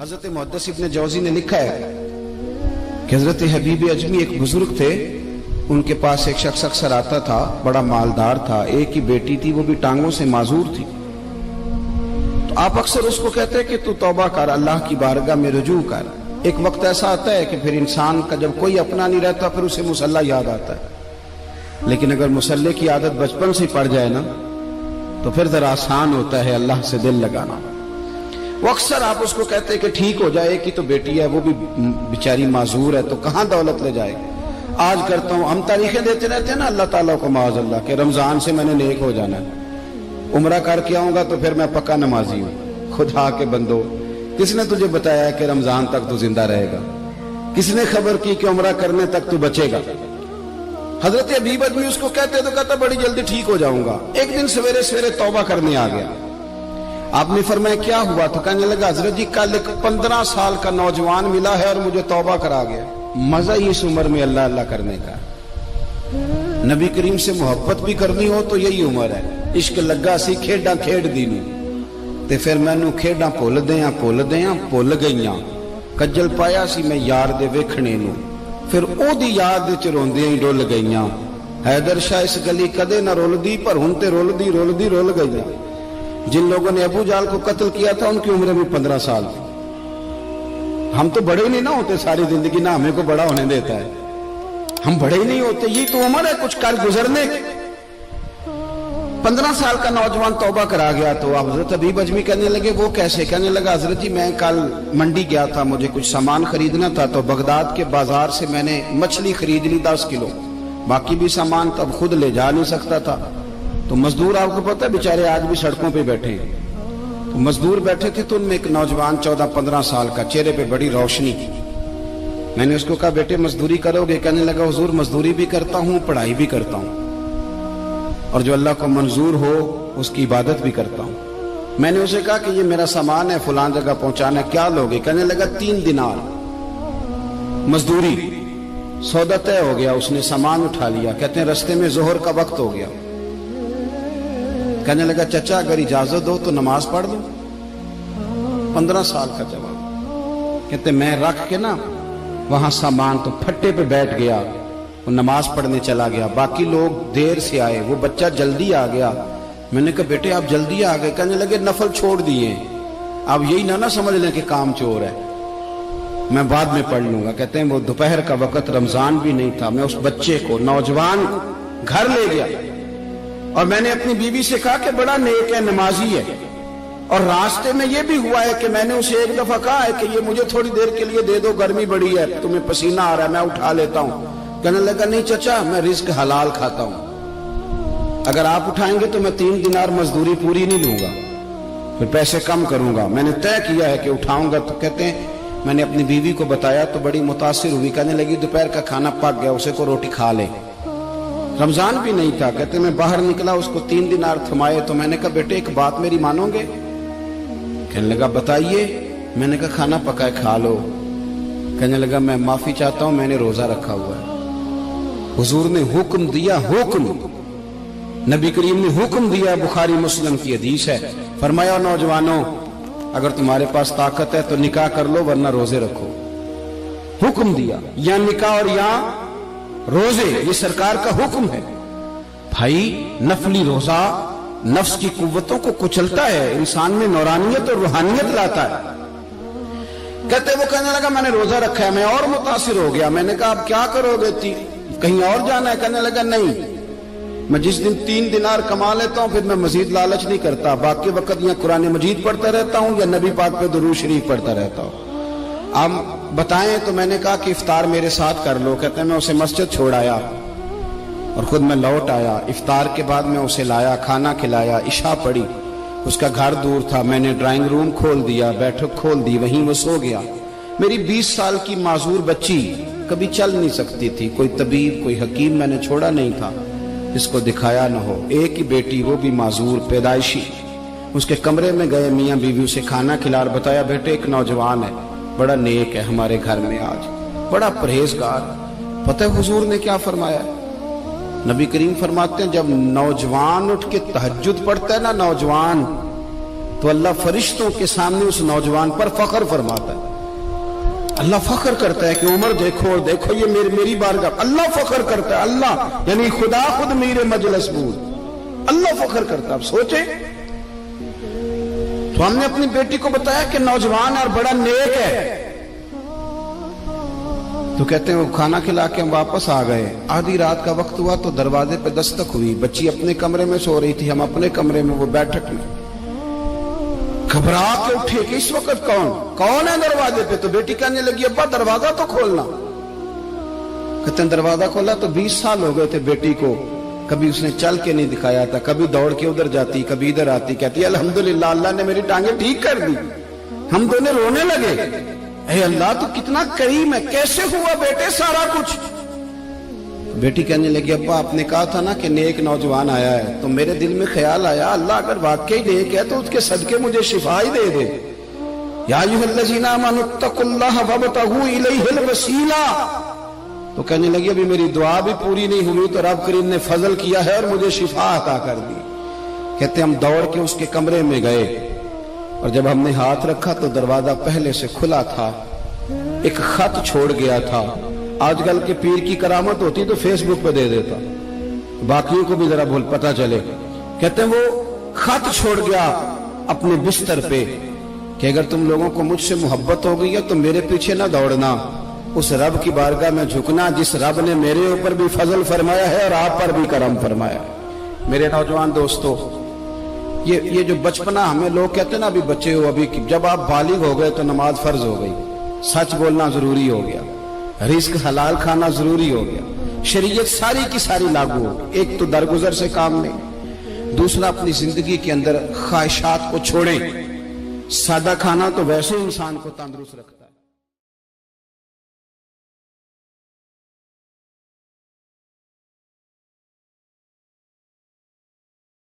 حضرت محدث ابن جوزی نے لکھا ہے کہ حضرت حبیب اجمی ایک بزرگ تھے، ان کے پاس ایک شخص اکثر آتا تھا، بڑا مالدار تھا، ایک ہی بیٹی تھی، وہ بھی ٹانگوں سے معذور تھی۔ تو آپ اکثر اس کو کہتے کہ تو توبہ کر، اللہ کی بارگاہ میں رجوع کر۔ ایک وقت ایسا آتا ہے کہ پھر انسان کا جب کوئی اپنا نہیں رہتا پھر اسے مصلی یاد آتا ہے، لیکن اگر مصلی کی عادت بچپن سے پڑ جائے نا تو پھر ذرا آسان ہوتا ہے اللہ سے دل لگانا۔ وہ اکثر آپ اس کو کہتے کہ ٹھیک ہو جائے کہ تو بیٹی ہے، وہ بھی بیچاری معذور ہے، تو کہاں دولت لے جائے گی۔ آج کرتا ہوں، ہم تاریخیں دیتے رہتے ہیں نا اللہ تعالیٰ کو معاذ اللہ کہ رمضان سے میں نے نیک ہو جانا ہے، عمرہ کر کے آؤں گا تو پھر میں پکا نمازی ہوں۔ خدا کے بندو، کس نے تجھے بتایا کہ رمضان تک تو زندہ رہے گا؟ کس نے خبر کی کہ عمرہ کرنے تک تو بچے گا؟ حضرت حبیب اجمی اس کو کہتے تو کہتا بڑی جلدی ٹھیک ہو جاؤں گا۔ ایک دن سویرے سویرے توبہ کرنے آ گیا۔ آپ نے فرمایا کیا ہوا؟ تو کہنے لگا حضرت جی کل ایک 15 سال کا نوجوان ملا ہے اور مجھے توبہ کرا گیا۔ مزہ ہی اس عمر میں اللہ اللہ کرنے کا، نبی کریم سے محبت بھی کرنی ہو تو یہی عمر ہے۔ عشق لگا سی کھیڈاں کھیڈ دی نوں تے پھر مینوں کھیڈاں بھول بھول گئیاں، کجل پایا سی میں یار دے ویکھنے نوں، پھر او دی یاد وچ روندیاں ہی ڈول گئیاں۔ حیدر شاہ اس گلی کدے نہ رولدی پر ہن تے رولدی رول گئیاں۔ جن لوگوں نے ابو جال کو قتل کیا تھا ان کی عمر بھی 15 سال تھی۔ ہم تو بڑے ہی نہیں نہ ہوتے ساری زندگی، نہ ہمیں کو بڑا ہونے دیتا ہے، ہم بڑے ہی نہیں ہوتے، یہ تو عمر ہے کچھ کر گزرنے کی۔ 15 سال کا نوجوان توبہ کرا گیا تو حضرت حبیب اجمی کہنے لگے وہ کیسے؟ کہنے لگا حضرت جی میں کل منڈی گیا تھا، مجھے کچھ سامان خریدنا تھا، تو بغداد کے بازار سے میں نے مچھلی خرید لی 10 کلو، باقی بھی سامان تب خود لے جا نہیں سکتا تھا۔ تو مزدور آپ کو پتہ ہے بیچارے آج بھی سڑکوں پہ بیٹھے ہیں، تو مزدور بیٹھے تھے تو ان میں ایک نوجوان 14-15 سال کا، چہرے پہ بڑی روشنی تھی۔ میں نے اس کو کہا بیٹے مزدوری کرو گے؟ کہنے لگا حضور مزدوری بھی کرتا ہوں، پڑھائی بھی کرتا ہوں، اور جو اللہ کو منظور ہو اس کی عبادت بھی کرتا ہوں۔ میں نے اسے کہا کہ یہ میرا سامان ہے فلان جگہ پہنچانا ہے، کیا لوگے؟ کہنے لگا 3 دینار مزدوری۔ سودا طے ہو گیا، اس نے سامان اٹھا لیا۔ کہتے ہیں رستے میں ظہر کا وقت ہو گیا، کہنے لگا چچا اگر اجازت ہو تو نماز پڑھ دو۔ 15 سال کا جوان، کہتے میں رکھ کے نا وہاں سامان تو پھٹے پہ بیٹھ گیا، وہ نماز پڑھنے چلا گیا۔ باقی لوگ دیر سے آئے، وہ بچہ جلدی آ گیا۔ میں نے کہا بیٹے آپ جلدی آ گئے؟ کہنے لگے نفل چھوڑ دیے، آپ یہی نہ سمجھ لیں کہ کام چور ہے، میں بعد میں پڑھ لوں گا۔ کہتے ہیں وہ دوپہر کا وقت، رمضان بھی نہیں تھا، میں اس بچے کو نوجوان کو گھر لے گیا اور میں نے اپنی بیوی سے کہا کہ بڑا نیک ہے، نمازی ہے، اور راستے میں یہ بھی ہوا ہے کہ میں نے اسے ایک دفعہ کہا ہے کہ یہ مجھے تھوڑی دیر کے لیے دے دو، گرمی بڑی ہے، تمہیں پسینہ آ رہا ہے، میں اٹھا لیتا ہوں۔ کہنے لگا نہیں چچا میں رزق حلال کھاتا ہوں، اگر آپ اٹھائیں گے تو میں 3 دینار مزدوری پوری نہیں لوں گا، پھر پیسے کم کروں گا، میں نے طے کیا ہے کہ اٹھاؤں گا۔ تو کہتے ہیں میں نے اپنی بیوی کو بتایا تو بڑی متاثر ہوئی، کہنے لگی دوپہر کا کھانا پک گیا، اسے کو روٹی کھا لے، رمضان بھی نہیں تھا۔ کہتے میں باہر نکلا، اس کو 3 دینار تھمائے، تو میں نے کہا بیٹے ایک بات میری مانو گے؟ کہنے لگا بتائیے۔ میں نے کہا کھانا پکائے کھا لو۔ کہنے لگا میں معافی چاہتا ہوں، میں نے روزہ رکھا ہوا ہے۔ حضور نے حکم دیا، حکم نبی کریم نے حکم دیا، بخاری مسلم کی حدیث ہے، فرمایا نوجوانوں اگر تمہارے پاس طاقت ہے تو نکاح کر لو ورنہ روزے رکھو۔ حکم دیا، یا نکاح اور یا روزے، یہ سرکار کا حکم ہے۔ بھائی نفلی روزہ نفس کی قوتوں کو کچلتا ہے، انسان میں نورانیت اور روحانیت لاتا ہے۔ کہتے وہ کہنے لگا میں نے روزہ رکھا ہے، میں اور متاثر ہو گیا۔ میں نے کہا اب کیا کرو گے؟ کہیں اور جانا ہے؟ کہنے لگا نہیں، میں جس دن 3 دینار کما لیتا ہوں پھر میں مزید لالچ نہیں کرتا، باقی وقت یا قرآن مجید پڑھتا رہتا ہوں یا نبی پاک پہ درود شریف پڑھتا رہتا ہوں۔ آپ بتائیں؟ تو میں نے کہا کہ افطار میرے ساتھ کر لو۔ کہتے ہیں میں اسے مسجد چھوڑ آیا اور خود میں لوٹ آیا۔ افطار کے بعد میں اسے لایا، کھانا کھلایا، عشاء پڑھی، اس کا گھر دور تھا، میں نے ڈرائنگ روم کھول دیا، بیٹھک کھول دی، وہیں وہ سو گیا۔ میری 20 سال کی معذور بچی کبھی چل نہیں سکتی تھی، کوئی طبیب کوئی حکیم میں نے چھوڑا نہیں تھا جس کو دکھایا نہ ہو۔ ایک ہی بیٹی، وہ بھی معذور پیدائشی، اس کے کمرے میں گئے، میاں بیوی اسے کھانا کھلا اور بتایا بیٹے ایک نوجوان ہے، بڑا نیک ہے، ہمارے گھر میں آج بڑا پرہیزگار۔ پتہ ہے حضور نے کیا فرمایا؟ نبی کریم فرماتے ہیں جب نوجوان اٹھ کے تہجد پڑھتا ہے نا، نوجوان تو اللہ فرشتوں کے سامنے اس نوجوان پر فخر فرماتا ہے. اللہ فخر کرتا ہے کہ عمر دیکھو اور دیکھو یہ میری بارگاہ. اللہ فخر کرتا ہے, اللہ یعنی خدا خود میرے مجلس بود, اللہ فخر کرتا ہے. اب سوچیں, تو ہم نے اپنی بیٹی کو بتایا کہ نوجوان اور بڑا نیک ہے, تو کہتے ہیں وہ کھانا کھلا کے ہم واپس آ گئے. آدھی رات کا وقت ہوا تو دروازے پہ دستک ہوئی. بچی اپنے کمرے میں سو رہی تھی, ہم اپنے کمرے میں, وہ بیٹھک میں. گھبرا کے اٹھے کہ اس وقت کون ہے دروازے پہ؟ تو بیٹی کہنے لگی ابا دروازہ تو کھولنا. کہتے ہیں دروازہ کھولا تو 20 سال ہو گئے تھے بیٹی کو, کبھی اس نے چل کے نہیں دکھایا تھا, کبھی دوڑ کے ادھر جاتی, کبھی ادھر آتی. کہتی الحمدللہ اللہ نے میری ٹانگیں ٹھیک کر دی. ہم دونوں رونے لگے, اے اللہ تو کتنا کریم ہے, کیسے ہوا بیٹے سارا کچھ؟ بیٹی کہنے لگی ابا آپ نے کہا تھا نا کہ نیک نوجوان آیا ہے, تو میرے دل میں خیال آیا اللہ اگر واقعی نیک ہے تو اس کے صدقے مجھے شفا ہی دے دے. یا ایھا الذین آمنوا اتقوا اللہ وابتغوا الیہ الوسیلہ. تو کہنے لگی ابھی میری دعا بھی پوری نہیں ہوئی تو رب کریم نے فضل کیا ہے اور مجھے شفا عطا کر دی. کہتے ہم دوڑ کے اس کے کمرے میں گئے, اور جب ہم نے ہاتھ رکھا تو دروازہ پہلے سے کھلا تھا, ایک خط چھوڑ گیا تھا. آج کل کے پیر کی کرامت ہوتی تو فیس بک پہ دے دیتا, باقیوں کو بھی ذرا پتہ چلے. کہتے ہیں وہ خط چھوڑ گیا اپنے بستر پہ کہ اگر تم لوگوں کو مجھ سے محبت ہو گئی ہے تو میرے پیچھے نہ دوڑنا, اس رب کی بارگاہ میں جھکنا جس رب نے میرے اوپر بھی فضل فرمایا ہے اور آپ پر بھی کرم فرمایا. میرے نوجوان دوستو, یہ جو بچپنا ہمیں لوگ کہتے ہیں نا ابھی بچے ہو, ابھی جب آپ بالغ ہو گئے تو نماز فرض ہو گئی, سچ بولنا ضروری ہو گیا, رزق حلال کھانا ضروری ہو گیا, شریعت ساری کی ساری لاگو ہو. ایک تو درگزر سے کام نہیں, دوسرا اپنی زندگی کے اندر خواہشات کو چھوڑیں. سادہ کھانا تو ویسے انسان کو تندرست رکھتا.